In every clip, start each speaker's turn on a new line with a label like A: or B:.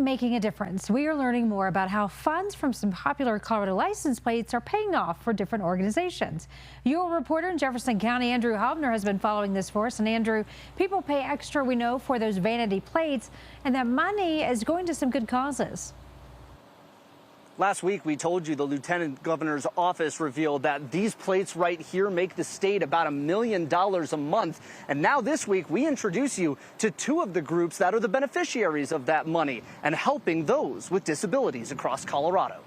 A: making a difference. We are learning more about how funds from some popular Colorado license plates are paying off for different organizations. Your reporter in Jefferson County, Andrew Haubner, has been following this for us. And Andrew, people pay extra, we know, for those vanity plates, and that money is going to some good causes.
B: Last week, we told you the Lieutenant Governor's office revealed that these plates right here make the state about $1 million a month. And now this week, we introduce you to two of the groups that are the beneficiaries of that money and helping those with disabilities across Colorado.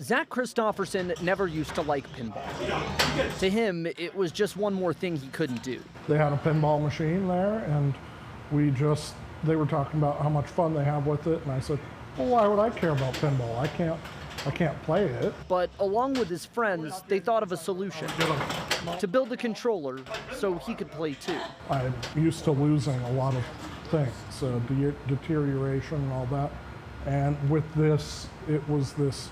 C: Zach Christopherson never used to like pinball. To him, it was just one more thing he couldn't do.
D: They had a pinball machine there, and they were talking about how much fun they have with it, and I said, well, why would I care about pinball? I can't play it.
C: But along with his friends, they thought of a solution to build a controller so he could play too.
D: I'm used to losing a lot of things, deterioration and all that. And with this, it was this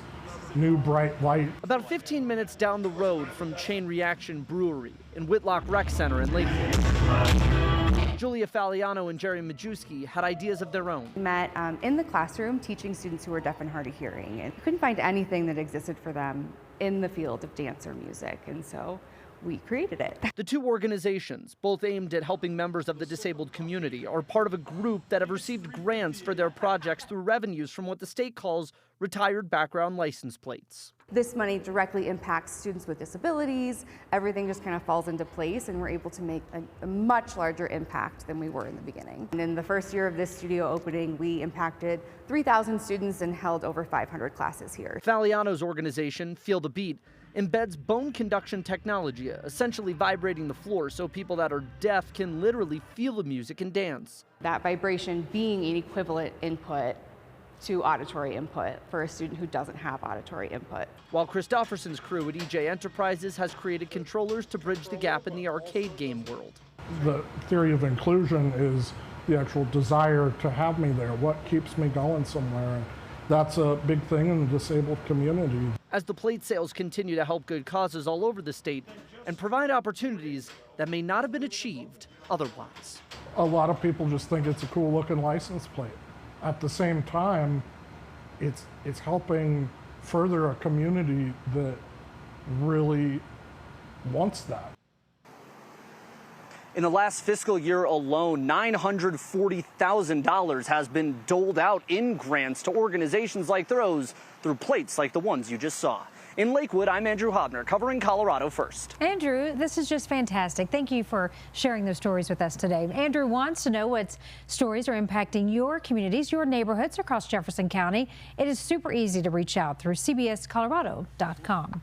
D: new bright light.
C: About 15 minutes down the road from Chain Reaction Brewery in Whitlock Rec Center in Lakewood, Julia Faliano and Jerry Majewski had ideas of their own.
E: We met in the classroom teaching students who were deaf and hard of hearing, and couldn't find anything that existed for them in the field of dance or music, and so we created it.
C: The two organizations, both aimed at helping members of the disabled community, are part of a group that have received grants for their projects through revenues from what the state calls retired background license plates.
E: This money directly impacts students with disabilities. Everything just kind of falls into place, and we're able to make a much larger impact than we were in the beginning. And in the first year of this studio opening, we impacted 3,000 students and held over 500 classes here.
C: Faliano's organization, Feel the Beat, embeds bone conduction technology, essentially vibrating the floor so people that are deaf can literally feel the music and dance.
E: That vibration being an equivalent input to auditory input for a student who doesn't have auditory input.
C: While Christopherson's crew at EJ Enterprises has created controllers to bridge the gap in the arcade game world.
D: The theory of inclusion is the actual desire to have me there, what keeps me going somewhere. And that's a big thing in the disabled community.
C: As the plate sales continue to help good causes all over the state and provide opportunities that may not have been achieved otherwise.
D: A lot of people just think it's a cool looking license plate. At the same time, it's helping further a community that really wants that.
B: In the last fiscal year alone, $940,000 has been doled out in grants to organizations like those through plates like the ones you just saw. In Lakewood, I'm Andrew Haubner, covering Colorado First.
A: Andrew, this is just fantastic. Thank you for sharing those stories with us today. Andrew wants to know what stories are impacting your communities, your neighborhoods across Jefferson County. It is super easy to reach out through cbscolorado.com.